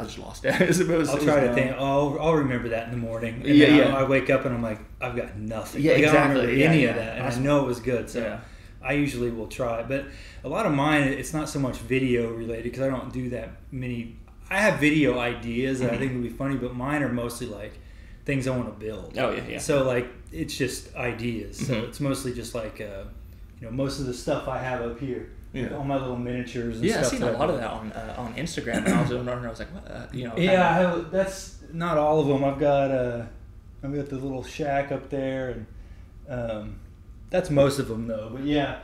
I just lost it. I'll try to think. I'll remember that in the morning. And Yeah, then yeah. I wake up and I'm like, I've got nothing. Yeah, like, exactly. I don't remember Yeah, any yeah. of that, and I Awesome. know it was good. So Yeah. I usually will try it. But a lot of mine, it's not so much video related because I don't do that many. I have video ideas that I think would be funny, but mine are mostly like things I want to build. Oh, yeah, yeah. So like it's just ideas. So Mhm. it's mostly just like most of the stuff I have up here. Yeah. All my little miniatures and Yeah, I've stuff. seen a lot of that on Instagram. And I was over and I was like, what? Yeah, that's not all of them. I've got the little shack up there, and that's most of them though. But yeah,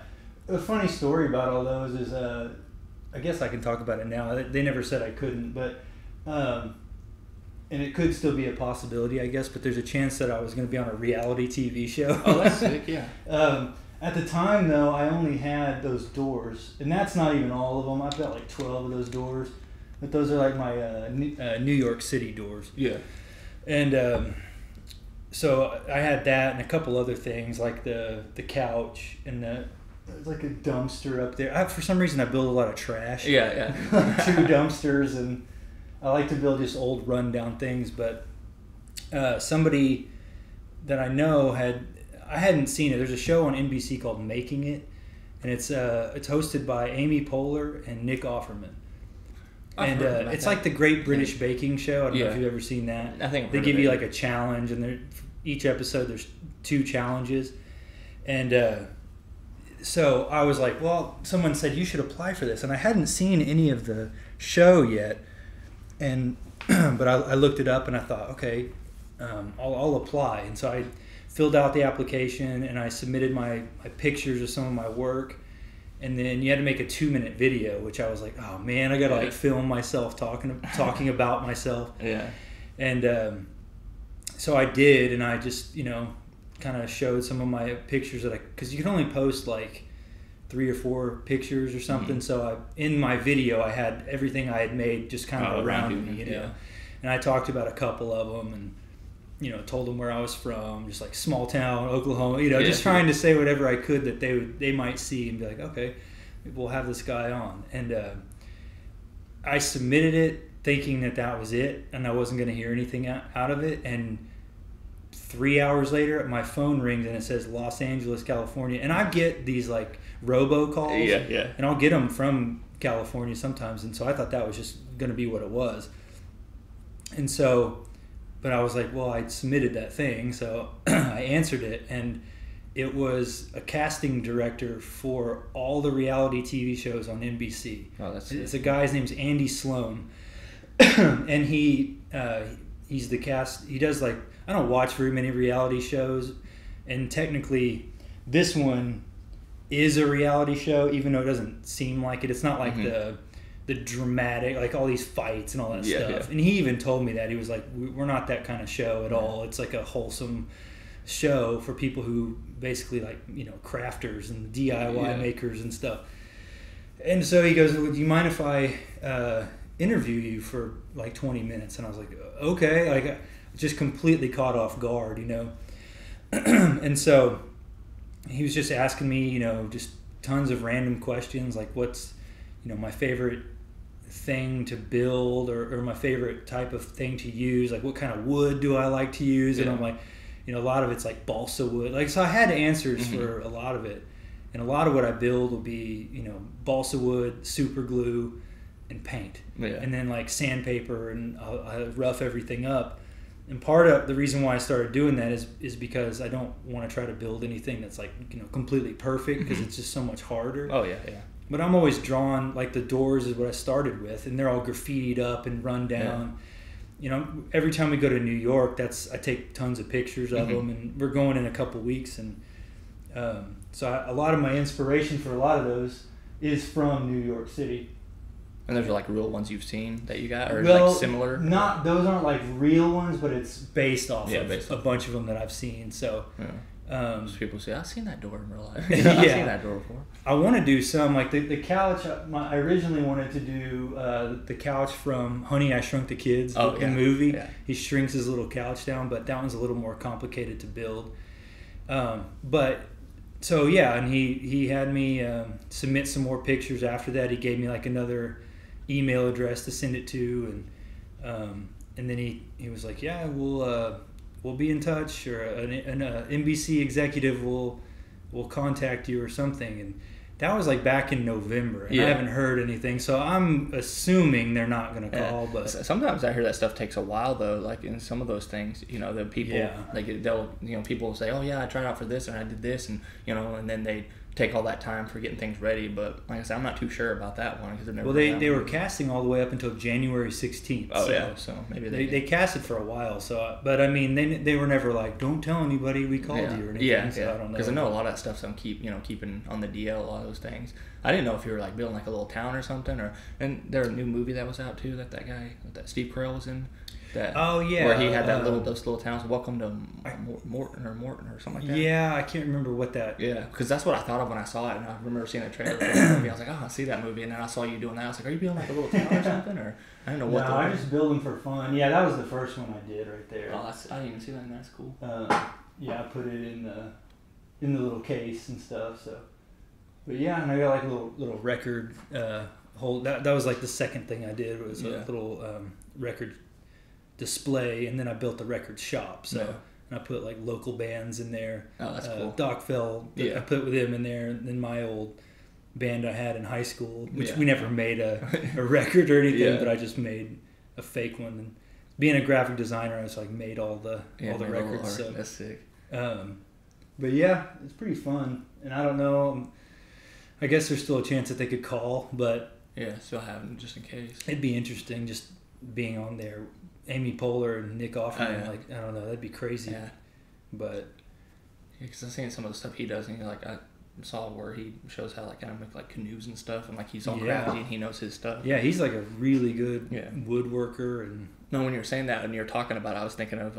a funny story about all those is I guess I can talk about it now. They never said I couldn't, but and it could still be a possibility, I guess. But there's a chance that I was going to be on a reality TV show. Oh, that's sick. Yeah. At the time, though, I only had those doors, and that's not even all of them. I've got like 12 of those doors, but those are like my New York City doors. Yeah. And so I had that and a couple other things like the couch and there's like a dumpster up there. For some reason, I build a lot of trash. Yeah, yeah. 2 dumpsters, and I like to build just old rundown things. But somebody that I know I hadn't seen it. There's a show on NBC called Making It, and it's hosted by Amy Poehler and Nick Offerman. I've heard about it's that. like the Great British Baking Show. I don't know if Yeah. you've ever seen that. I think I've They heard give of you it. like a challenge, and each episode there's 2 challenges. And so I was like, well, someone said you should apply for this, and I hadn't seen any of the show yet. And but I looked it up and I thought, okay, I'll apply. And so I filled out the application and I submitted my pictures of some of my work. And then you had to make a 2-minute video, which I was like, oh man, I gotta like film myself talking about myself. Yeah. And so I did, and I just kind of showed some of my pictures because you can only post like 3 or 4 pictures or something. Mm-hmm. So in my video, I had everything I had made just kind of around me, yeah. And I talked about a couple of them, and told them where I was from, just like small town Oklahoma, just trying to say whatever I could that they might see and be like, okay, we'll have this guy on. And I submitted it thinking that was it, and I wasn't going to hear anything out of it. And 3 hours later, my phone rings and it says Los Angeles, California, and I get these like robocalls, Yeah. and I'll get them from California sometimes, and so I thought that was just going to be what it was. And so, but I was like, well, I submitted that thing, so I answered it, and it was a casting director for all the reality TV shows on NBC. Oh, that's It's a guy's name's Andy Sloan, and he's the cast. He does like, I don't watch very many reality shows, and technically this one is a reality show, even though it doesn't seem like it. It's not like the dramatic, like all these fights and all that stuff. Yeah. And he even told me that. He was like, we're not that kind of show at all. It's like a wholesome show for people who basically like, crafters and DIY makers and stuff. And so he goes, would you mind if I interview you for like 20 minutes? And I was like, okay. Like, just completely caught off guard, And so he was just asking me, just tons of random questions, like what's, my favorite thing to build, or my favorite type of thing to use, like what kind of wood do I like to use. And I'm like, a lot of it's like balsa wood, like, so I had answers for a lot of it, and a lot of what I build will be balsa wood, super glue, and paint, and then like sandpaper, and I rough everything up. And part of the reason why I started doing that is because I don't want to try to build anything that's like completely perfect, because it's just so much harder. Oh yeah. But I'm always drawn, like the doors is what I started with, and they're all graffitied up and run down. Every time we go to New York, I take tons of pictures of them, and we're going in a couple weeks. And so a lot of my inspiration for a lot of those is from New York City. And those are like real ones you've seen that you got, or Well, like similar? Those aren't like real ones, but it's based off of based a bunch of them that I've seen. So Most people say, I've seen that door in real life. Yeah. I've seen that door before. I want to do some, like the couch. I originally wanted to do the couch from Honey, I Shrunk the Kids, the movie. Yeah. He shrinks his little couch down, but that one's a little more complicated to build. So yeah, and he had me submit some more pictures after that. He gave me like another email address to send it to, And then he was like, yeah, we'll be in touch, or an NBC executive will contact you or something. And that was like back in November, and I haven't heard anything, so I'm assuming they're not going to call. But sometimes I hear that stuff takes a while, though. Like in some of those things, the people they'll people will say, "Oh yeah, I tried out for this and I did this," and and then they take all that time for getting things ready. But like I said, I'm not too sure about that one because they've never. Well, they were casting all the way up until January 16th. Oh, so so maybe they casted for a while. So, but I mean, they were never like, "Don't tell anybody we called you" or anything. Yeah, so I don't know. Because I know a lot of that stuff's keeping on the DL. A lot of those things. I didn't know if you were like building like a little town or something, and there was a new movie that was out too that guy that Steve Carell was in. Where he had those little towns. Welcome to Morton or something like that. Yeah, I can't remember what that. Yeah, because that's what I thought of when I saw it, and I remember seeing a trailer for the movie. I was like, oh, I see that movie, and then I saw you doing that. I was like, are you building like a little town or something, or I don't know what. No, I just build them for fun. Yeah, that was the first one I did right there. Oh, I didn't even see that. That's cool. Yeah, I put it in the little case and stuff. So, but yeah, and I got like a little record hold. That was like the second thing I did was a little record display, and then I built the record shop. So and I put like local bands in there. Oh, that's cool. Doc Fell, I put with him in there, and then my old band I had in high school, which we never made a record or anything, but I just made a fake one. And being a graphic designer, I just like made all the records. So that's sick. But yeah, it's pretty fun, and I don't know. I guess there's still a chance that they could call, but still have them just in case. It'd be interesting just being on there. Amy Poehler and Nick Offerman, like, I don't know, that'd be crazy. Yeah. But because I've seen some of the stuff he does, and I saw where he shows how like kind of make like canoes and stuff, and like he's all crafty and he knows his stuff. Yeah, he's like a really good woodworker. And no, when you were saying that and you're talking about it, I was thinking of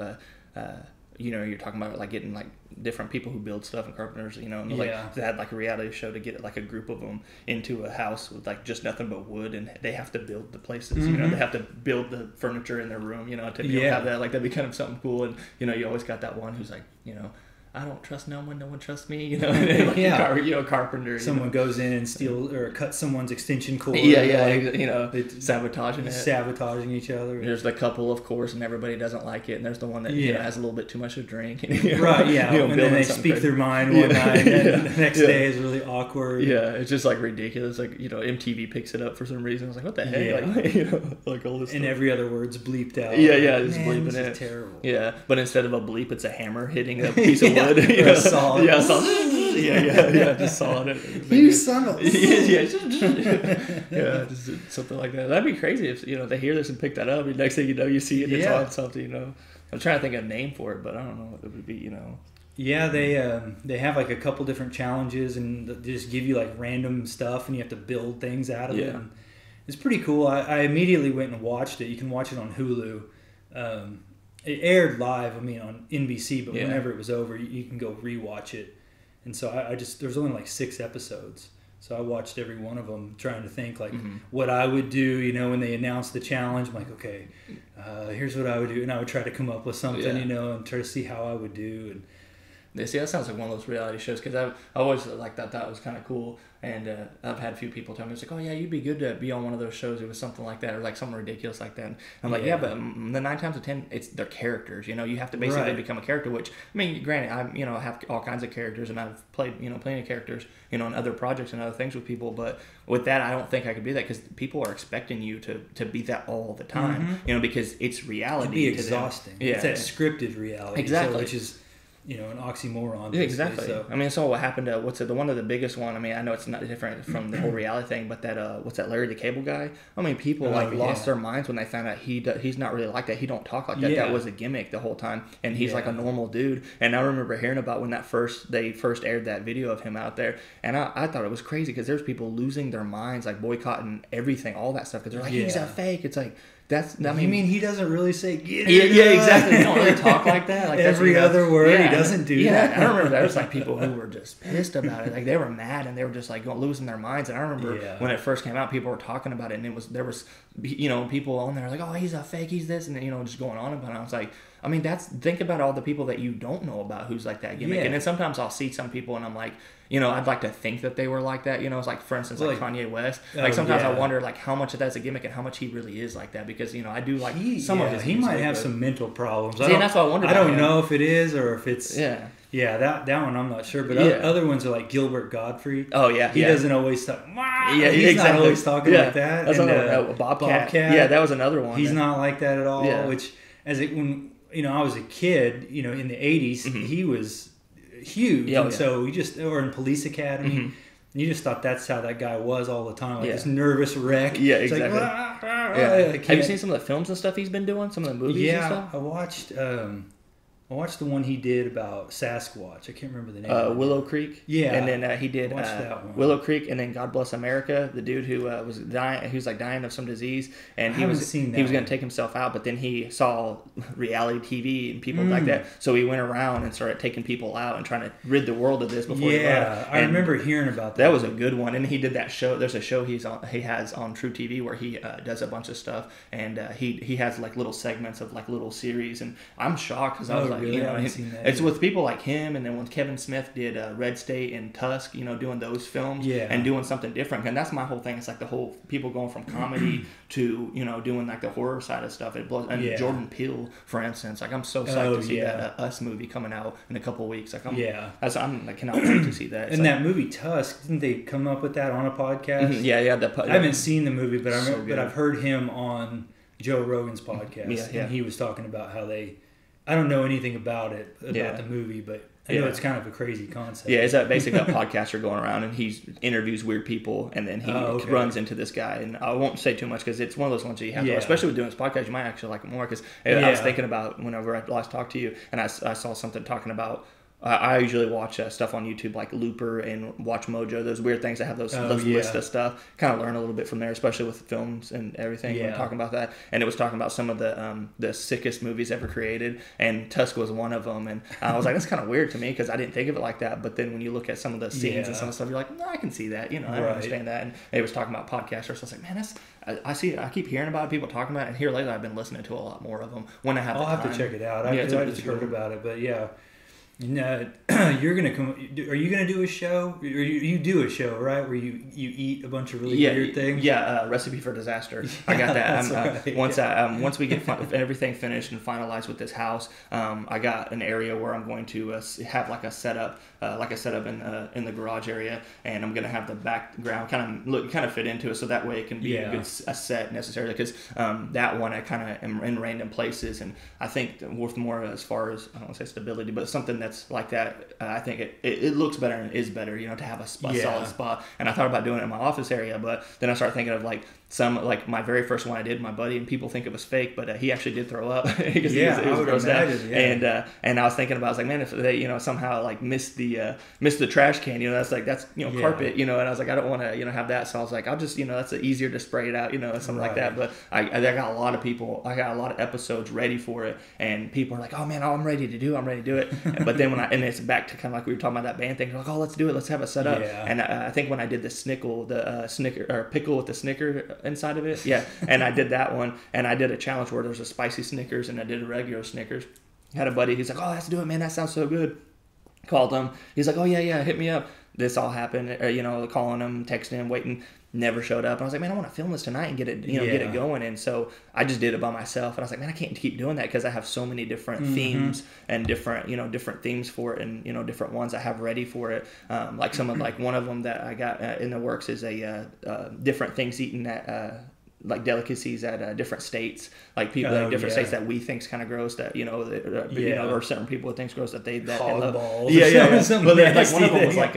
you're talking about like getting like different people who build stuff and carpenters, and like they had like a reality show to get like a group of them into a house with like just nothing but wood, and they have to build the places, they have to build the furniture in their room, to be able to have that. Like that'd be kind of something cool. And you always got that one who's like, I don't trust no one trusts me, carpenter. Someone goes in and steals or cuts someone's extension cord. sabotaging each other. There's the couple, of course, and everybody doesn't like it. And there's the one that has a little bit too much to drink. Right, yeah. And then they speak their mind one night, and the next day is really awkward. Yeah, it's just like ridiculous. Like, MTV picks it up for some reason. I was like, what the heck? Yeah. Like all this stuff. And every other word's bleeped out. Yeah, just bleeping this it. Is terrible. Yeah, but instead of a bleep, it's a hammer hitting a piece of wood. A saw. Yeah, I saw. Just sawing it. You son of just something like that. That'd be crazy if they hear this and pick that up. And next thing you know, you see it. It's on something. I'm trying to think of a name for it, but I don't know what it would be. Yeah, they have like a couple different challenges, and they just give you like random stuff, and you have to build things out of it. And it's pretty cool. I immediately went and watched it. You can watch it on Hulu. It aired live, on NBC, but whenever it was over, you can go rewatch it. And so I just, there's only like 6 episodes. So I watched every one of them trying to think like what I would do, when they announced the challenge. I'm like, okay, here's what I would do. And I would try to come up with something, and try to see how I would do. And see, that sounds like one of those reality shows, because I always like that was kind of cool. And I've had a few people tell me, it's like, oh yeah, you'd be good to be on one of those shows. It was something like that, or like something ridiculous like that. And I'm like, but the 9 times out of 10, it's their characters. You have to basically become a character. Which granted, I have all kinds of characters, and I've played plenty of characters in other projects and other things with people. But with that, I don't think I could be that, because people are expecting you to be that all the time. Because it's reality. It'd be exhausting. Yeah, it's that scripted reality. Exactly, which is. An oxymoron. Yeah, exactly. So. So what happened to the one of the biggest one? I know it's not different from the whole reality thing, but that Larry the Cable Guy? People lost their minds when they found out he's not really like that. He don't talk like that. That was a gimmick the whole time, and he's like a normal dude. And I remember hearing about when they first aired that video of him out there, and I thought it was crazy, because there's people losing their minds, like boycotting everything, all that stuff, because they're like, he's a fake. It's like. You mean he doesn't really say get it? Yeah, exactly. He don't really talk like that. Like every other word he doesn't do that. I remember there was like people who were just pissed about it. Like they were mad, and they were just like losing their minds. And I remember when it first came out, people were talking about it, and there was people on there are like, oh, he's a fake, he's this, and just going on about it. I was like, I mean, think about all the people that you don't know about who's like that gimmick. And then sometimes I'll see some people and I'm like, I'd like to think that they were like that. It's like, for instance, like Kanye West. Like sometimes I wonder like how much of that's a gimmick and how much he really is like that, because I do like some of his he might have some mental problems. See, and that's what I wonder. I don't know if it is or if it's that one I'm not sure, but other ones are like Gilbert Gottfried. Oh yeah, he doesn't always talk. He's not always talking like that. That's another Bobcat. Yeah, that was another one. He's not like that at all. Yeah. Which when I was a kid, in the 80s, he was huge. So or in Police Academy, you just thought that's how that guy was all the time, like this nervous wreck. Yeah, exactly. Have you seen some of the films and stuff he's been doing? Some of the movies and stuff? I watched the one he did about Sasquatch. I can't remember the name. Willow Creek. Yeah. And then he did Willow Creek, and then God Bless America. The dude who was dying, he was like dying of some disease, and he was going to take himself out, but then he saw reality TV and people like that, so he went around and started taking people out and trying to rid the world of this before he left. I remember hearing about that. That was a good one, and he did that show. There's a show he has on True TV where he does a bunch of stuff, and he has like little segments of like little series, and I'm shocked because I was like, it's with people like him, and then when Kevin Smith did Red State and Tusk, doing those films and doing something different, and that's my whole thing. It's like the whole people going from comedy to doing like the horror side of stuff. It blows. And Jordan Peele, for instance, like I'm so psyched to see that Us movie coming out in a couple of weeks. Like I cannot wait to see that. And that movie Tusk, didn't they come up with that on a podcast? I haven't seen the movie, but but I've heard him on Joe Rogan's podcast, and he was talking about how I don't know anything about it, the movie, but I know it's kind of a crazy concept. Yeah, it's basically a podcaster going around, and he interviews weird people, and then he runs into this guy. And I won't say too much because it's one of those ones that you have to, especially with doing this podcast, you might actually like it more, because I was thinking about whenever I last talked to you, and I saw something talking about, I usually watch stuff on YouTube like Looper and Watch Mojo, those weird things that have those lists of stuff. Kind of learn a little bit from there, especially with films and everything. When talking about that, and it was talking about some of the sickest movies ever created, and Tusk was one of them. And I was like, that's kind of weird to me because I didn't think of it like that. But then when you look at some of the scenes and some of the stuff, you're like, no, I can see that. I understand that. And it was talking about podcasters. So I was like, man, I keep hearing about people talking about it, and here lately I've been listening to a lot more of them when I have. I'll have to check it out. I just heard about it, but yeah. No, you're gonna come. Are you gonna do a show? Or you do a show, right? Where you eat a bunch of really weird things. Yeah, Recipe for Disaster. I got that. Once we get everything finished and finalized with this house, I got an area where I'm going to have like a setup in the garage area, and I'm gonna have the background kind of fit into it, so that way it can be a set necessarily. Because that one I kind of am in random places, and I think with more as far as I don't want to say stability, but something that's like that, I think it looks better and is better, to have a solid spot. And I thought about doing it in my office area, but then I started thinking of like my very first one I did, my buddy, and people think it was fake, but he actually did throw up because he was grossed out. And I was thinking about, I was like, man, if they somehow like missed the trash can, that's carpet, and I was like, I don't want to have that, so I was like, I'll just that's easier to spray it out, something like that. But I got a lot of people, I got a lot of episodes ready for it, and people are like, oh man, I'm ready to do it. But then and it's back to kind of like we were talking about that band thing, they're like, oh, let's do it, let's have it set up. And I think when I did the Snickle, the Snicker or pickle with the Snicker inside of it, and I did that one, and I did a challenge where there's a spicy Snickers and I did a regular Snickers. Had a buddy, he's like, oh, let's do it, man, that sounds so good. Called him, he's like, oh yeah, hit me up. This all happened, calling him, texting him, waiting, never showed up. And I was like, man, I want to film this tonight and get it, get it going. And so I just did it by myself. And I was like, man, I can't keep doing that because I have so many different themes and different themes for it, and different ones I have ready for it. Like some of one of them that I got in the works is a different things eaten at. Like delicacies at different states, like people at different states that we think's kind of gross, that or certain people would think's gross that they love. Balls But like one of them was like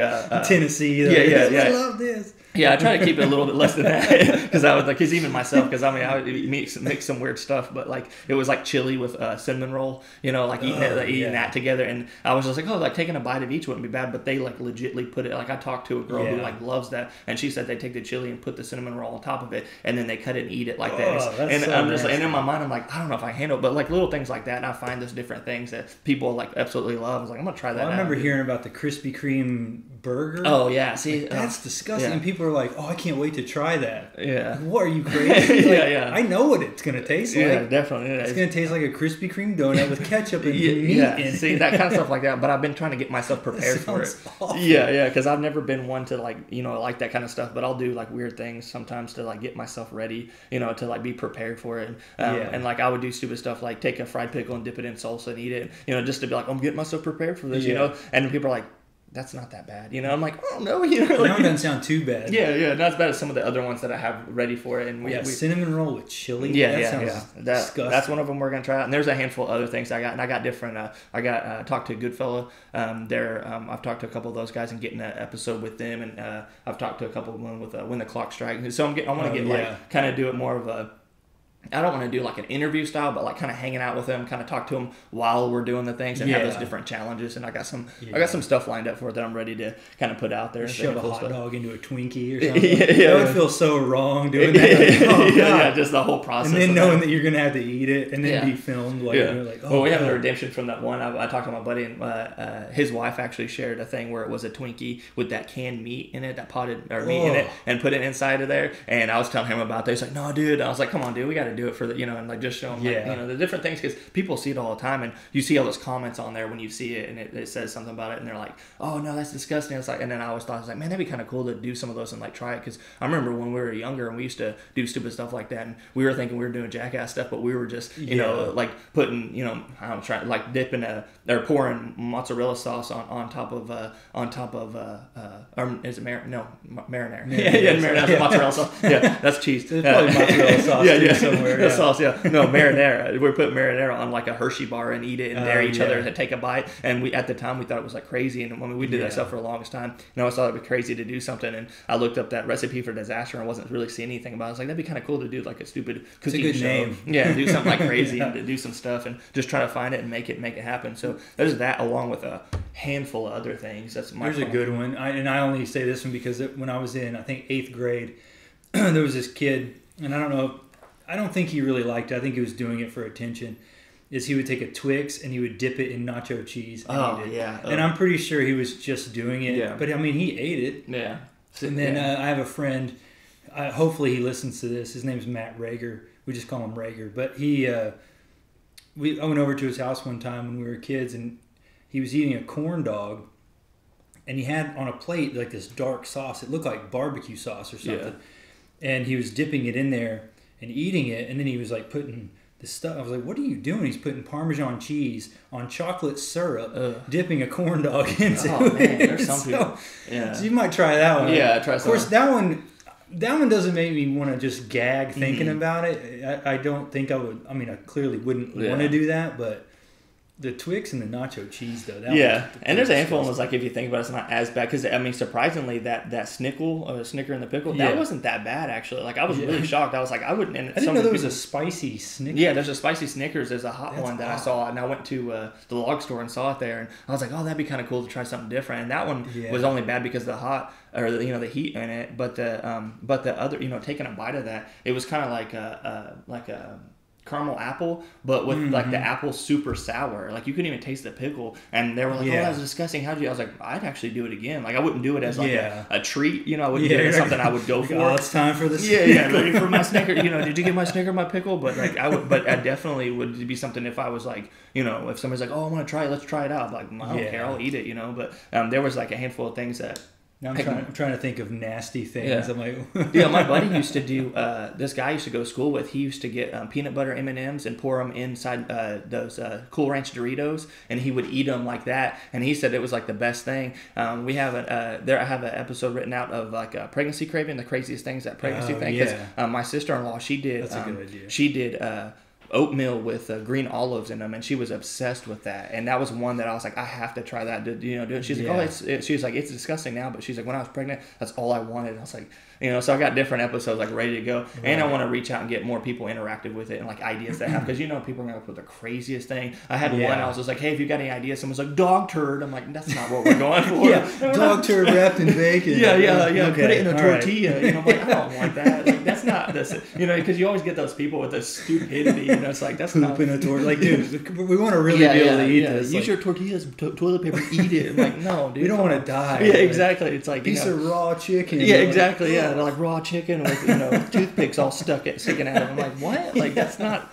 Tennessee. I love this. Yeah, I try to keep it a little bit less than that because I was like, because even myself, because I would mix some weird stuff, but like it was like chili with cinnamon roll, eating that together, and I was just like, oh, like taking a bite of each wouldn't be bad, but they like legitly put it. Like I talked to a girl who like loves that, and she said they take the chili and put the cinnamon roll on top of it, and then they cut it and eat it like that. And I'm just and in my mind I'm like, I don't know if I handle it, but like little things like that, and I find those different things that people like absolutely love. I was like, I'm gonna try that. I remember hearing about the Krispy Kreme burger. Oh yeah, see, like, that's disgusting. yeah. And people are like, "Oh, I can't wait to try that." Yeah. What, are you crazy? Like, Yeah. I know what it's gonna taste like. Yeah, definitely. It's gonna taste like a Krispy Kreme donut with ketchup and meat in it. See, that kind of stuff like that. But I've been trying to get myself prepared for it. Awful. Yeah, because I've never been one to like like that kind of stuff. But I'll do like weird things sometimes to like get myself ready, to like be prepared for it. And like I would do stupid stuff like take a fried pickle and dip it in salsa and eat it. Just to be like, I'm getting myself prepared for this. And people are like, that's not that bad. I'm like, oh no, like, that one doesn't sound too bad. Yeah, not as bad as some of the other ones that I have ready for it. And we cinnamon roll with chili. Yeah. Disgusting. That's one of them we're gonna try out. And there's a handful of other things I got. And I got different. I got talked to Goodfella. I've talked to a couple of those guys and getting an episode with them. And I've talked to a couple of them with When the Clock Strikes. So I want to get like kind of do it more of a. I don't want to do like an interview style, but like kind of hanging out with them, kind of talk to them while we're doing the things and have those different challenges. And I got some stuff lined up for it that I'm ready to kind of put out there. Shove a hot dog into a Twinkie or something. That would feel so wrong doing that. Like, just the whole process. And then knowing that you're gonna have to eat it and then be filmed. Like, you're like, well, we have the redemption from that one. I talked to my buddy and his wife actually shared a thing where it was a Twinkie with that canned meat in it, that potted meat in it, and put it inside of there. And I was telling him about that. He's like, no, dude. I was like, come on, dude, we got to do it for the and like just show them the different things, because people see it all the time and you see all those comments on there when you see it and it says something about it and they're like, oh no, that's disgusting. It's like, and then I always thought, I was like, man, that'd be kind of cool to do some of those and like try it, because I remember when we were younger and we used to do stupid stuff like that and we were thinking we were doing jackass stuff, but we were just like putting I'm trying like dipping or pouring mozzarella sauce on top of or is it marinara? Marinara mozzarella sauce. Yeah, that's cheese. There's probably mozzarella sauce somewhere. Sauce, no, marinara. We put marinara on like a Hershey bar and eat it and dare each other to take a bite. And we at the time we thought it was like crazy, and when we did that stuff for the longest time, I always thought it'd be crazy to do something. And I looked up that recipe for disaster and wasn't really seeing anything about it. I was like, that'd be kind of cool to do like a stupid cooking show. Name. Yeah, do something like crazy and to do some stuff and just try to find it and make it happen. So there's that, along with a handful of other things. There's a good one. I only say this one because when I was in, I think 8th grade, there was this kid, and I don't think he really liked it. I think he was doing it for attention. Is he would take a Twix and he would dip it in nacho cheese and eat it. Yeah. And I'm pretty sure he was just doing it. Yeah. But I mean, he ate it. Yeah. And then I have a friend. Hopefully he listens to this. His name's Matt Rager. We just call him Rager. But I went over to his house one time when we were kids, and he was eating a corn dog, and he had on a plate like this dark sauce. It looked like barbecue sauce or something. Yeah. And he was dipping it in there and eating it, and then he was like putting this stuff. I was like, what are you doing? He's putting Parmesan cheese on chocolate syrup, dipping a corn dog into it. Man, there's some people. So you might try that one. Yeah, try some. Of course, that one doesn't make me want to just gag thinking about it. I don't think I would. I mean, I clearly wouldn't want to do that, but the Twix and the nacho cheese, though. And there's a handful of them, like, if you think about it, it's not as bad. Because, I mean, surprisingly, that Snicker in the pickle, that wasn't that bad, actually. Like, I was really shocked. I was like, I wouldn't. And I didn't know there was a spicy Snickers. Yeah, there's a spicy Snickers. There's a hot one that I saw. And I went to the log store and saw it there. And I was like, oh, that'd be kind of cool to try something different. And that one was only bad because of the hot, or, the heat in it. But the other, taking a bite of that, it was kind of like a caramel apple, but with like the apple super sour. Like, you couldn't even taste the pickle, and they were like, oh, that was disgusting. How'd you? I was like, I'd actually do it again. Like, I wouldn't do it as like a treat, I wouldn't do it as something I would go for. Oh, it's time for this. Ready for my Snicker. Did you get my Snicker, my pickle? But like, I definitely would be something if I was like, if somebody's like, oh, I want to try it, let's try it out. Like, I don't care, I'll eat it, But there was like a handful of things that. Now I'm trying to think of nasty things. Yeah. I'm like, my buddy used to do. This guy I used to go to school with. He used to get peanut butter M&Ms and pour them inside those Cool Ranch Doritos, and he would eat them like that. And he said it was like the best thing. We have I have an episode written out of like a pregnancy craving, the craziest things that pregnancy thing. Because my sister-in-law, she did. That's a good idea. She did. Oatmeal with green olives in them, and she was obsessed with that. And that was one that I was like, I have to try that. Do it. She's like, she's like, it's disgusting now, but she's like, when I was pregnant, that's all I wanted. And I was like, so I got different episodes like ready to go, right. And I want to reach out and get more people interactive with it and like ideas they have, because people are gonna put the craziest thing. I had one. I was just like, hey, if you got any ideas, someone's like, dog turd. I'm like, that's not what we're going for. Dog turd wrapped in bacon. Okay. Put it in a tortilla. I'm like, I don't want that. Like, that's not this. Because you always get those people with the stupidity. it's like that's poop in a tortilla. Like, dude, we want to really be able to eat this. Use your tortillas, toilet paper, eat it. I'm like, no, dude. We don't want to die. Yeah, exactly. It's like piece of raw chicken. Yeah, exactly. Yeah, like raw chicken with toothpicks all sticking out of them. I'm like, what? Like that's not.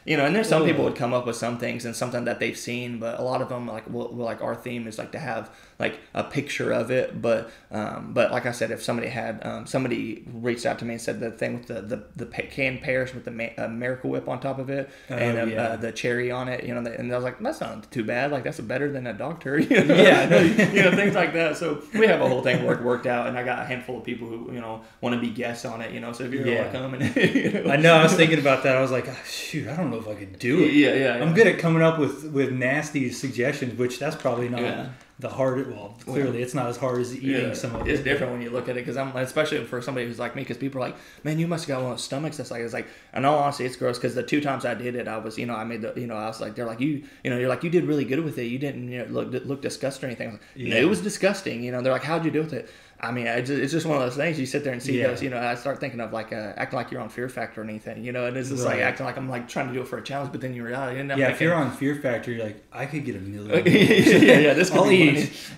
And there's some people would come up with some things and something that they've seen, but a lot of them like our theme is like to have like a picture of it. But like I said, if somebody had somebody reached out to me and said the thing with the canned pears with the Miracle Whip on top of it and the cherry on it, and I was like, that's not too bad. Like that's better than a dog turd. Things like that. So we have a whole thing worked out, and I got a handful of people who want to be guests on it. So if you want to come and I know I was thinking about that. I was like, oh, shoot, I don't know if I could do it. Yeah. I'm good at coming up with nasty suggestions, which that's probably not the hard. Well, clearly it's not as hard as eating some of it. It's different when you look at it, because especially for somebody who's like me, because people are like, man, you must have got one of those stomachs that's like, it's like, in all honesty, it's gross, because the 2 times I did it, I was, I made the, I was like, they're like, you're like, you did really good with it. You didn't look disgusting or anything. I was like, no, it was disgusting. They're like, how'd you do with it? I mean, it's just one of those things. You sit there and see those, I start thinking of like acting like you're on Fear Factor or anything, and it's just like acting like I'm like trying to do it for a challenge, but then you realize, if you're on Fear Factor, you're like, I could get $1 million. This could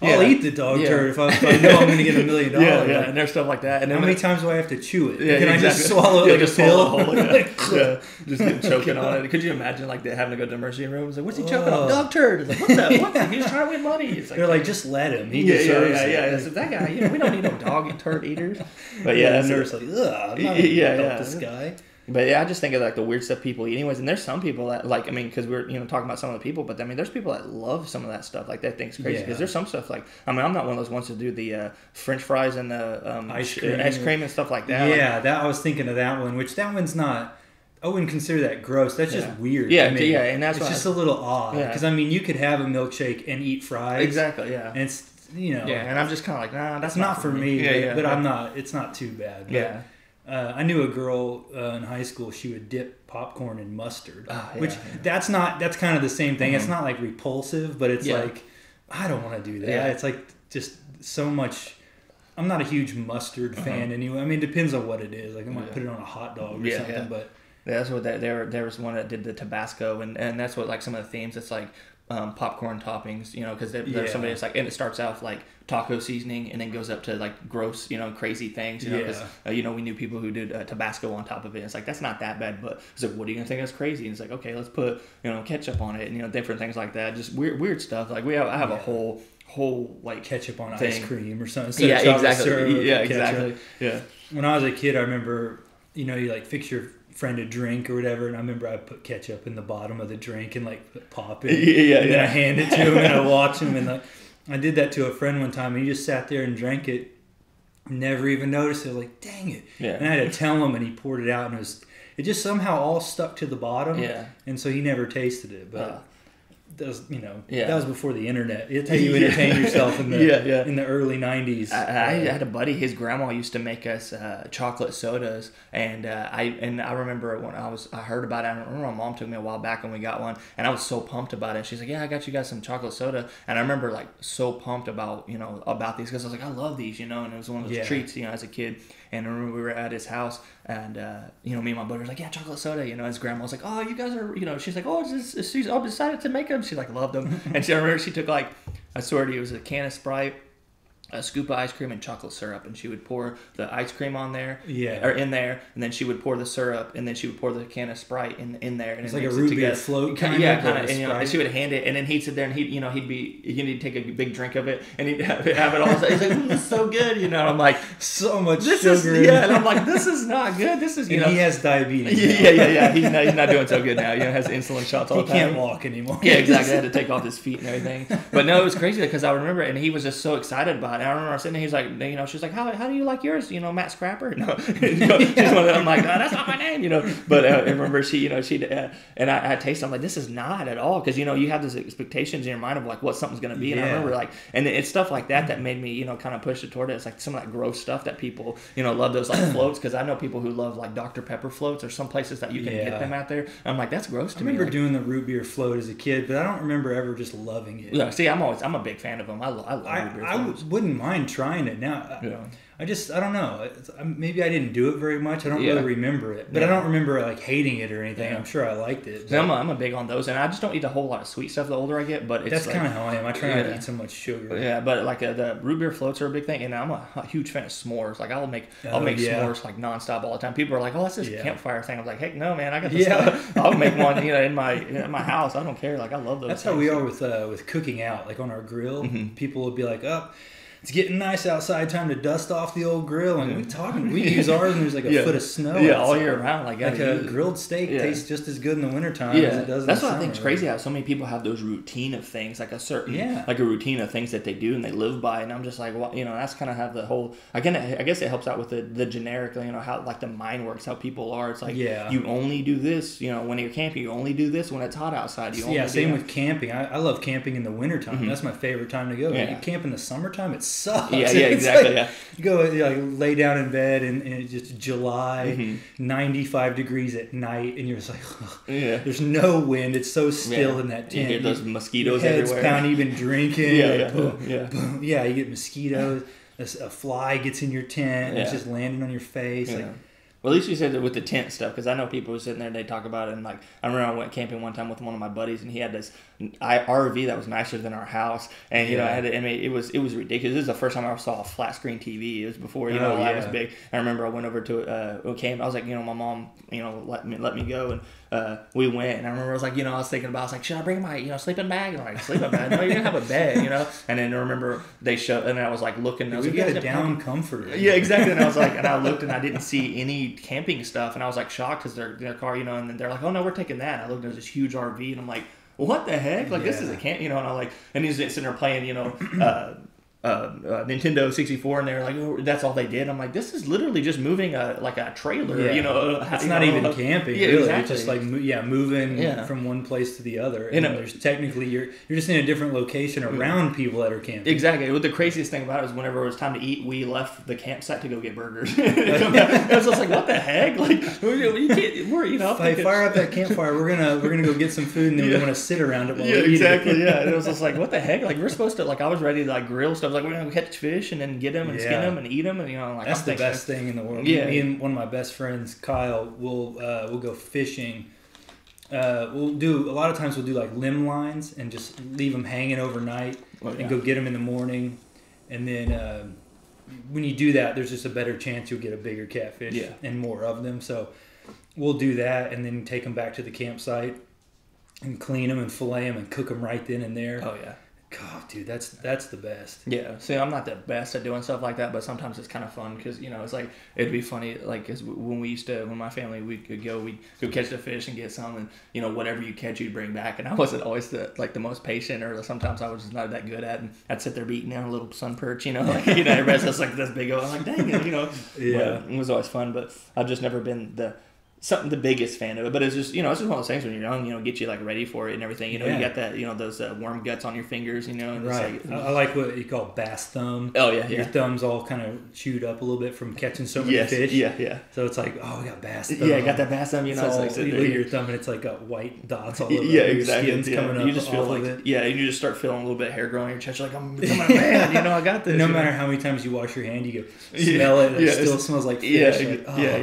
I'll eat the dog turd if I know I'm going to get $1 million. And there's stuff like that. And how many times do I have to chew it? Can I just swallow it like a pill? Just get choking on it. Could you imagine like having to go to the emergency room? It's like, what's he choking on? Dog turd. It's like, what the? He's trying to win money. It's like, they're like, just let him. He deserves it. Yeah. So that guy, we don't need no dog turd eaters. But the nurse like, ugh, I'm not help this guy. But I just think of like the weird stuff people eat anyways, and there's some people that like, because we're talking about some of the people, but there's people that love some of that stuff, like that thing's crazy, because there's some stuff like, I'm not one of those ones to do the French fries and the ice cream and stuff like that. I was thinking of that one, which that one's not. I wouldn't consider that gross. That's just weird. And that's just a little odd, because you could have a milkshake and eat fries. Exactly. Yeah. And it's and I'm just kind of like, nah, that's not for me. But I'm not. It's not too bad. But, I knew a girl in high school. She would dip popcorn in mustard, that's kind of the same thing. It's not like repulsive, but it's like, I don't want to do that. It's like just so much. I'm not a huge mustard fan anyway. I mean, it depends on what it is. Like I might put it on a hot dog or something, but. That's what there was one that did the Tabasco, and that's what like some of the themes. It's like popcorn toppings, because there's somebody that's like, and it starts off like taco seasoning and then goes up to like gross, crazy things, because we knew people who did Tabasco on top of it. It's like, that's not that bad, but it's like, what are you gonna think that's crazy? And it's like, okay, let's put ketchup on it, and different things like that, just weird stuff. Like I have a whole like ketchup on thing. Ice cream or something. Exactly. Exactly. Yeah. When I was a kid, I remember you like fix your friend a drink or whatever, and I remember I put ketchup in the bottom of the drink and like pop it, and then I hand it to him and I watch him, and like I did that to a friend one time, and he just sat there and drank it, never even noticed it. I was like, dang it! And I had to tell him, and he poured it out, and it just somehow all stuck to the bottom, and so he never tasted it, but. That was, that was before the internet. It's how you entertain yourself in the in the early 90s. I had a buddy. His grandma used to make us chocolate sodas, and I remember when I heard about it. I remember my mom took me a while back when we got one, and I was so pumped about it. She's like, "Yeah, I got you guys some chocolate soda," and I remember like so pumped about about these, because I was like, "I love these," and it was one of those treats, as a kid. And I remember we were at his house, and me and my brother was like, "Yeah, chocolate soda." His grandma was like, "Oh, you guys are," she's like, "Oh, she's decided to make them." She like loved them, and I remember she took like, I swear to you, it was a can of Sprite, a scoop of ice cream, and chocolate syrup, and she would pour the ice cream on there, or in there, and then she would pour the syrup, and then she would pour the can of Sprite in there, and it's like a root beer float kind of. And she would hand it, and then he'd sit there, and he'd take a big drink of it, and he'd have it all. He's like, "This is so good," I'm like, so much sugar. And I'm like, this is not good. This is he has diabetes. He's not doing so good now. Has insulin shots all the time. He can't walk anymore. Yeah, exactly. I had to take off his feet and everything. But no, it was crazy because I remember it, and he was just so excited about it. And I remember sitting there, he's like, she's like, how do you like yours? Matt Scrapper? No. I'm like, "No, that's not my name, But I remember she'd, and I tasted, I'm like, this is not at all. Because, you have these expectations in your mind of like what something's going to be. And I remember like, and it's stuff like that made me, kind of push it toward it. It's like some of that gross stuff that people, love those like floats. Because I know people who love like Dr. Pepper floats, or some places that you can get them out there. I'm like, that's gross to me. I remember doing the root beer float as a kid, but I don't remember ever just loving it. Yeah, see, I'm a big fan of them. I love root beer floats. Wouldn't wouldn't mind trying it now. Yeah. I don't know. Maybe I didn't do it very much. I don't Yeah. really remember it, but I don't remember like hating it or anything. I'm sure I liked it. I'm a big on those, and I just don't eat a whole lot of sweet stuff the older I get. But it's that's like, kind of how I am. I try not to eat so much sugar. Yeah, but like the root beer floats are a big thing, and I'm a huge fan of s'mores. Like I'll make s'mores like nonstop all the time. People are like, "Oh, that's just a campfire thing." I'm like, "Heck no, man! I got this stuff. I'll make one, in my house. I don't care. Like I love those." That's things. how we are with cooking out. Like on our grill, people will be like, "Oh, it's getting nice outside. Time to dust off the old grill." And we use ours, and there's like a foot of snow. Yeah, all year round. Like a grilled steak tastes just as good in the wintertime as it does in the summer. That's what I think is crazy how so many people have those routine of things, like a certain, like a routine of things that they do and they live by. And I'm just like, well, that's kind of have the whole, again, I guess it helps out with the generic, how like the mind works, how people are. It's like, you only do this, when you're camping, you only do this when it's hot outside. Same with camping. I love camping in the wintertime. That's my favorite time to go. You camp in the summertime, it sucks. Yeah, exactly. You go lay down in bed and it's just July, 95 degrees at night, and you're just like, there's no wind. It's so still in that tent. You hear those mosquitoes your head's everywhere. pounding, even drinking. Boom. Yeah, you get mosquitoes. A fly gets in your tent. And it's just landing on your face. Well, at least you said that with the tent stuff, because I know people who sitting there, they talk about it, and like I remember I went camping one time with one of my buddies, and he had this RV that was nicer than our house, and it was ridiculous. This is the first time I ever saw a flat screen TV. It was before that was big. I remember I went over to camp. I was like, my mom, let me go, and we went, and I remember I was like, I was thinking about, I was like, should I bring my sleeping bag? And I'm like, sleeping bag? No, you're gonna have a bed, And then I remember they showed, and I was like looking, and I was we like, got a down comforter. Yeah, exactly. And I was like, and I looked, and I didn't see any camping stuff, and I was like shocked because their car, and then they're like, oh no, we're taking that. And I looked, and there's this huge RV, and I'm like, what the heck? Like this is a camp, and I'm like, and he's sitting there playing, Nintendo 64, and they're like, oh, that's all they did. I'm like, this is literally just moving a trailer. It's not even camping. Yeah, really. exactly. It's just like moving from one place to the other. And there's technically you're just in a different location around people that are camping. Exactly. What the craziest thing about it was whenever it was time to eat, we left the campsite to go get burgers. I was just like, what the heck? Like, you can't. Fire up that campfire. We're gonna go get some food, and then we want to sit around it while we eat exactly. it. Yeah, and it was just like, what the heck? Like we're supposed to, I was ready to grill stuff. Like we're gonna catch fish and then get them and skin them and eat them, and that's the best thing in the world. Me and one of my best friends, Kyle, will go fishing. We'll do a lot of times. We'll do limb lines and just leave them hanging overnight and go get them in the morning, and then when you do that, there's just a better chance you'll get a bigger catfish and more of them. So we'll do that and then take them back to the campsite and clean them and fillet them and cook them right then and there. Oh yeah. God, dude, that's the best. Yeah, see, I'm not the best at doing stuff like that, but sometimes it's kind of fun because it's like it'd be funny, because when my family we'd go catch the fish and get some, and whatever you catch you'd bring back, and I wasn't always the most patient, or sometimes I was just not that good at, and I'd sit there beating down a little sun perch, everybody's just like this big old, I'm like, dang it, Yeah, it was always fun, but I've just never been the biggest fan of it, but it's just it's just one of those things when you're young, get you ready for it and everything. You got that those worm guts on your fingers, and right. I like what you call bass thumb. Oh yeah, your thumb's all kind of chewed up a little bit from catching so many fish. Yeah. So it's like, oh, we got bass thumb. Yeah, I got that bass thumb. It's all, you look at your thumb and it's got white dots all over. Yeah, it. exactly. Your skin's coming up. You just feel it. Yeah, you just start feeling a little bit of hair growing on your chest. You're like, I'm becoming a man. I got this. No matter how many times you wash your hand, you go smell it. It still smells like fish. You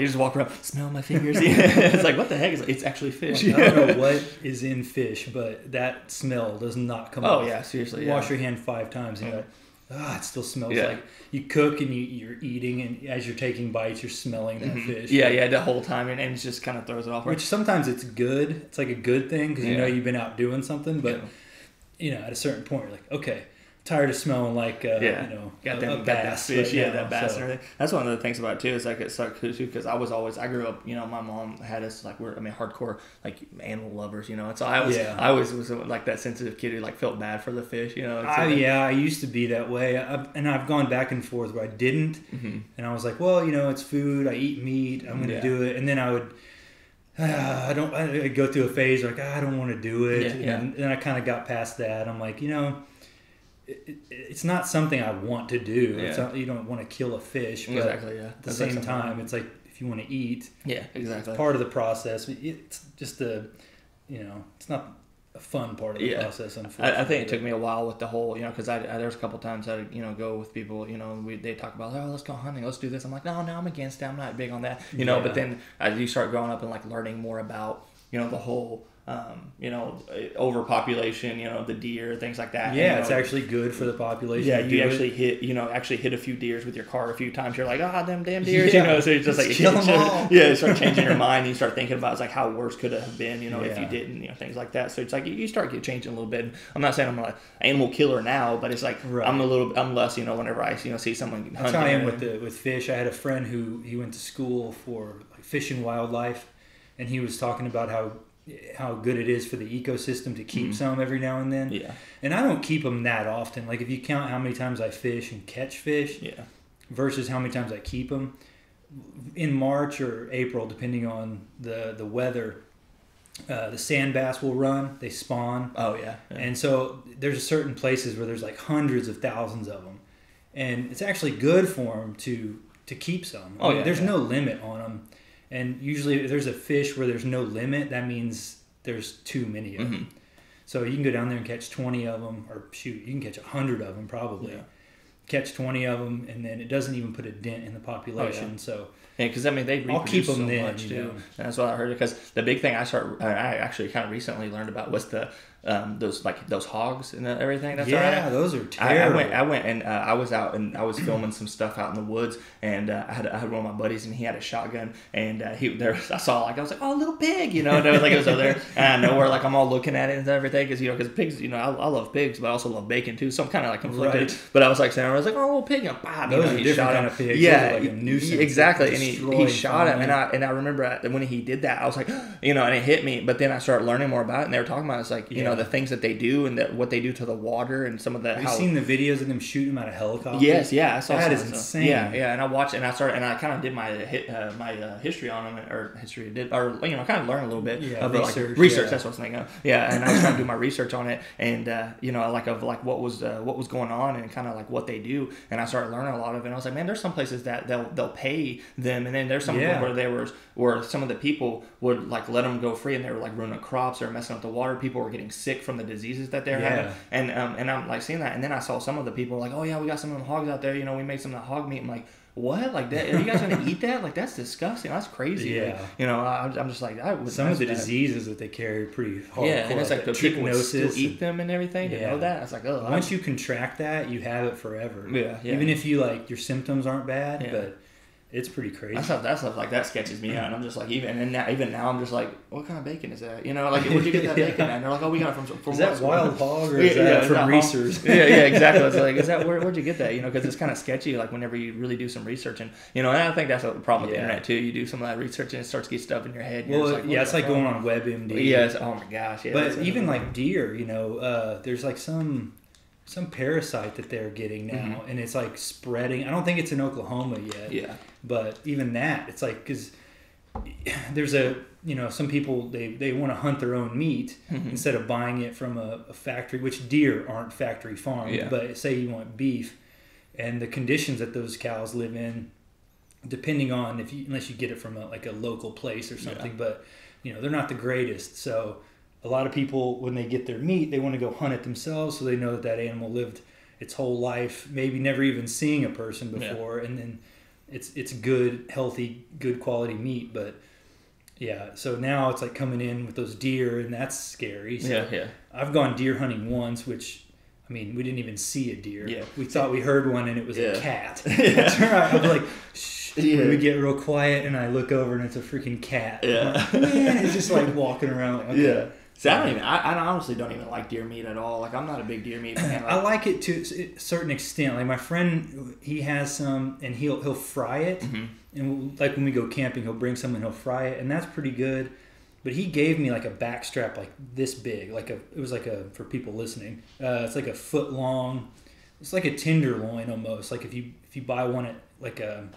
just walk around, smell my fingers. It's like, what the heck? It's actually fish. I don't know what is in fish, but that smell does not come off. Oh yeah, seriously. Wash your hand 5 times and you're like, it still smells like you cook and you're eating, and as you're taking bites, you're smelling that fish. Yeah, the whole time, and it just kind of throws it off. Which sometimes it's good. It's like a good thing because you've been out doing something, but at a certain point, you're like, okay, tired of smelling like got that fish, that bass and everything. That's one of the things about it too. Is it sucks too because I grew up. My mom had us we're hardcore animal lovers. And so I always was that sensitive kid who felt bad for the fish. I used to be that way, and I've gone back and forth where I didn't, and I was like, well, it's food. I eat meat. I'm going to do it, and then I would. I go through a phase I don't want to do it, and then I kind of got past that. I'm like, it's not something I want to do. Yeah. You don't want to kill a fish, but exactly, at the same time, it's if you want to eat, exactly, it's part of the process. It's just it's not a fun part of the process. I think it took me a while with the whole, because there's a couple times I go with people, they talk about, oh, let's go hunting, let's do this. I'm like, no, I'm against it. I'm not big on that, But then as you start growing up and like learning more about, the whole, overpopulation, the deer, things like that. Yeah, it's actually good for the population. Yeah, you actually hit a few deers with your car a few times. You're like, them damn deers, So it's just like kill them all. Yeah, you start changing your mind. And you start thinking about it's like how worse could it have been, if you didn't, things like that. So it's like you start changing a little bit. I'm not saying I'm an animal killer now, but it's like I'm less, whenever I see someone hunting. That's how I am with fish. I had a friend who he went to school for like fish and wildlife, and he was talking about how good it is for the ecosystem to keep some every now and then. Yeah. And I don't keep them that often. Like if you count how many times I fish and catch fish versus how many times I keep them, in March or April, depending on the weather, the sand bass will run. They spawn. Oh, yeah. And so there's certain places where there's like hundreds of thousands of them. And it's actually good for them to keep some. There's no limit on them. And usually if there's a fish where there's no limit, that means there's too many of them. So you can go down there and catch 20 of them, or shoot, you can catch 100 of them probably. Yeah. Catch 20 of them, and then it doesn't even put a dent in the population. Oh, yeah. So because they reproduce I'll keep them so much too. And that's what I heard. Because the big thing I actually kind of recently learned about was those hogs and everything. That's those are terrible. I went and I was out and I was filming some stuff out in the woods, and I had one of my buddies and he had a shotgun, and I saw I was like, oh, little pig, and I was like, it was over there, and I know where I'm all looking at it and everything because pigs, I love pigs, but I also love bacon too, so I'm kind of like conflicted. Right. But I was like saying, I was like, oh, little pig, and bob, those are different kind of pigs. Yeah, like a nuisance. Exactly, and he shot him, and I remember when he did that, I was like, and it hit me. But then I started learning more about it, and they were talking about it's like the things that they do and what they do to the water and some of the. Have you seen the videos of them shooting them out of helicopters? Yes, I saw that. Is insane. Yeah, and I watched and I kind of did my history on them kind of learn a little bit of research. That's what I was thinking of. Yeah, and I was trying to do my research on it, and what was going on and kind of like what they do, and I started learning a lot of it. And I was like, man, there's some places that they'll pay them, and then there's some where some of the people would like let them go free, and they were like ruining crops or messing up the water. People were getting sick from the diseases that they're having, and I'm like seeing that, and then I saw some of the people like, oh yeah, we got some of them hogs out there, we made some of the hog meat. I'm like, what? Like that? Are you guys gonna eat that? Like that's disgusting. That's crazy. Yeah. Like, I'm just like some of the diseases that they carry are pretty hard. Yeah, and it's like the people would still eat them and everything. To know that, it's like, oh. Once you contract that, you have it forever. Yeah. Even if you your symptoms aren't bad, but it's pretty crazy. That stuff like that sketches me out. And I'm just like, even now, I'm just like, what kind of bacon is that? Like, where'd you get that bacon at? And they're like, oh, we got it from is that wild hog or is that from Reese's? Yeah, exactly. It's like, is that where'd you get that? Because it's kind of sketchy. Like whenever you really do some research, and and I think that's a problem with the internet too. You do some of that research and it starts to get stuff in your head. Well, it's like going on WebMD. Yeah. Oh my gosh. Yeah. But even like deer, there's like some parasite that they're getting now, and it's like spreading. I don't think it's in Oklahoma yet. Yeah. But even that, it's like, because there's some people, they want to hunt their own meat instead of buying it from a factory, which deer aren't factory farmed. Yeah. But say you want beef, and the conditions that those cows live in, depending on unless you get it from a local place or something, but they're not the greatest. So a lot of people, when they get their meat, they want to go hunt it themselves, so they know that animal lived its whole life, maybe never even seeing a person before, and then it's good, healthy, good quality meat. But so now it's like coming in with those deer, and that's scary. So I've gone deer hunting once, which we didn't even see a deer. Yeah. We thought we heard one, and it was a cat. That's right. I was like, shh. Yeah. We get real quiet, and I look over, and it's a freaking cat. Yeah. Like, man, it's just like walking around. Like, okay. Yeah. See, I honestly don't even like deer meat at all. Like, I'm not a big deer meat fan. I like it to a certain extent. Like, my friend, he has some, and he'll fry it. And like when we go camping, he'll bring some and he'll fry it, and that's pretty good. But he gave me like a backstrap like this big, for people listening, it's like a foot long. It's like a tenderloin almost. Like if you buy one at like a,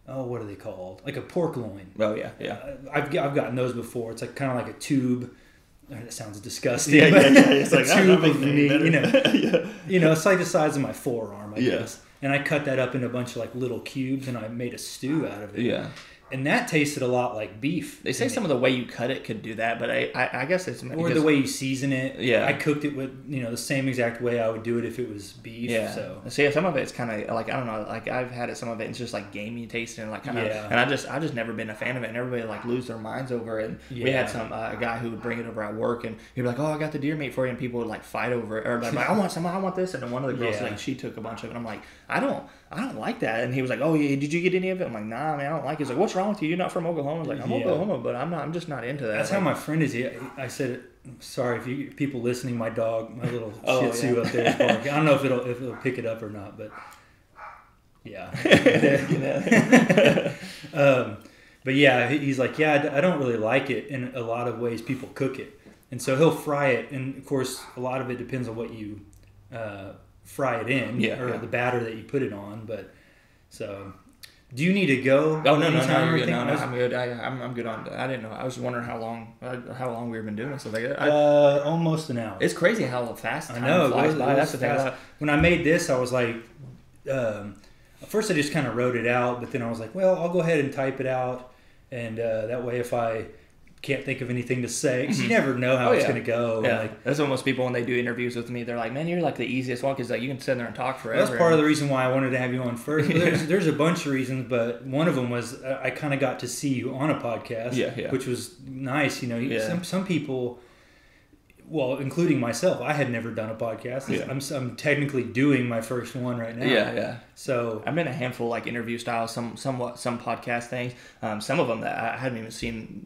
what are they called? Like a pork loin. Oh yeah. I've gotten those before. It's like kind of like a tube. That sounds disgusting. Yeah. It's like a tube of meat. It's like the size of my forearm, I guess. And I cut that up into a bunch of like little cubes, and I made a stew out of it. Yeah. And that tasted a lot like beef. They say some of the way you cut it could do that, but I guess it's or the way you season it. Yeah, I cooked it with the same exact way I would do it if it was beef. Yeah. So see, some of it's kind of like I don't know. Like I've had it, some of it, it's just like gamey tasting, like kind of. Yeah. And I just never been a fan of it. And everybody like lose their minds over it. And we had some a guy who would bring it over at work, and he'd be like, "Oh, I got the deer meat for you," and people would like fight over it, or like, "I want some, I want this," and then one of the girls like she took a bunch of it. And I'm like, I don't like that. And he was like, "Oh, yeah, did you get any of it?" I'm like, "Nah, man, I don't like it." He's like, "What's wrong with you? You're not from Oklahoma?" I was like, "I'm Oklahoma, but I'm just not into that." That's how my friend is. I said, sorry if you people listening, my dog, my little Shih Tzu up there is barking. I don't know if it'll pick it up or not, but yeah. But yeah, he's like, yeah, I don't really like it in a lot of ways people cook it, and so he'll fry it, and of course a lot of it depends on what you fry it in, the batter that you put it on. But so, do you need to go? Oh no, you're good. No, I'm good. I'm good on. I didn't know. I was wondering how long we've been doing this. So almost an hour. It's crazy how fast time flies by. That's the thing. When I made this, I was like, at first I just kind of wrote it out, but then I was like, well, I'll go ahead and type it out, and that way if I can't think of anything to say, because you never know how it's going to go. Yeah. Like, that's what most people, when they do interviews with me, they're like, man, you're like the easiest one, because like, you can sit there and talk forever. That's part of the reason why I wanted to have you on first. There's a bunch of reasons, but one of them was I kind of got to see you on a podcast, which was nice. Some people, well, including myself, I had never done a podcast. I'm technically doing my first one right now. Yeah. So I've been a handful of like interview style, some podcast things. Some of them that I haven't seen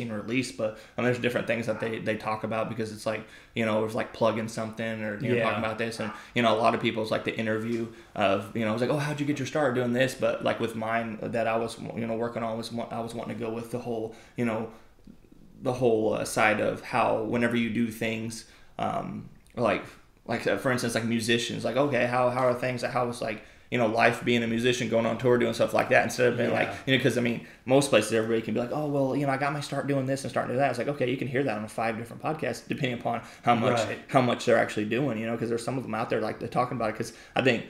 released, but there's different things that they talk about, because it's like, there's like plugging something or talking about this, and a lot of people's like the interview of I was like, oh, how'd you get your start doing this? But like with mine that I was working on I was wanting to go with the whole side of how whenever you do things, like for instance, like musicians, like, okay, how are things, how is like, life being a musician, going on tour, doing stuff like that, instead of being like, because most places everybody can be like, oh, well, I got my start doing this and starting to do that. It's like, okay, you can hear that on 5 different podcasts, depending upon how much they're actually doing, because there's some of them out there like they're talking about it, because I think,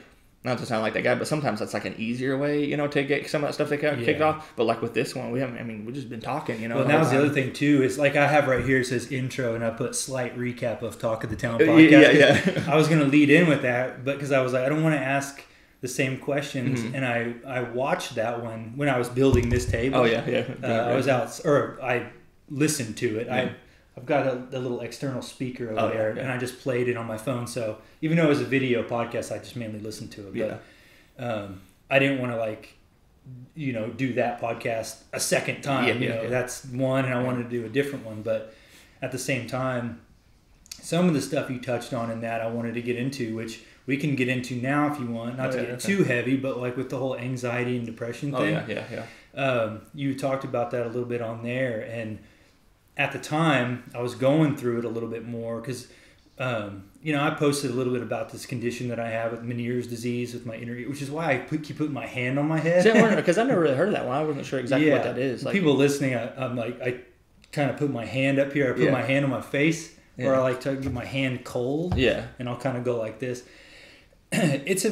not to sound like that guy, but sometimes that's like an easier way, to get some of that stuff kicked off. But like with this one, we've just been talking, Well, that was the other thing too, is like I have right here, it says intro, and I put slight recap of Talk of the Town podcast. Yeah. I was going to lead in with that, but because I was like, I don't want to ask the same questions, and I watched that one when I was building this table. Oh yeah. I was out, or I listened to it. Yeah. I've got a little external speaker over there, and I just played it on my phone. So even though it was a video podcast, I just mainly listened to it. But I didn't want to do that podcast a second time. That's one, and I wanted to do a different one. But at the same time, some of the stuff you touched on in that I wanted to get into, which we can get into now if you want, not to get too heavy, but like with the whole anxiety and depression thing. You talked about that a little bit on there, and at the time, I was going through it a little bit more because, I posted a little bit about this condition that I have with Meniere's disease with my inner ear, which is why I keep putting my hand on my head. Because I've never really heard of that one. I wasn't sure exactly what that is. Like, people listening, I'm like, I kind of put my hand up here. I put my hand on my face, or I like to get my hand cold. Yeah. And I'll kind of go like this. It's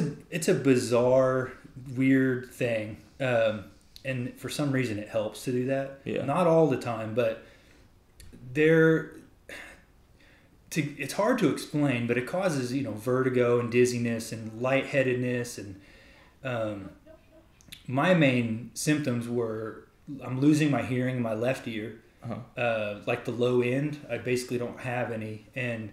a bizarre, weird thing. And for some reason it helps to do that. Yeah. Not all the time, but it's hard to explain, but it causes vertigo and dizziness and lightheadedness, and my main symptoms were I'm losing my hearing in my left ear, like the low end. I basically don't have any, and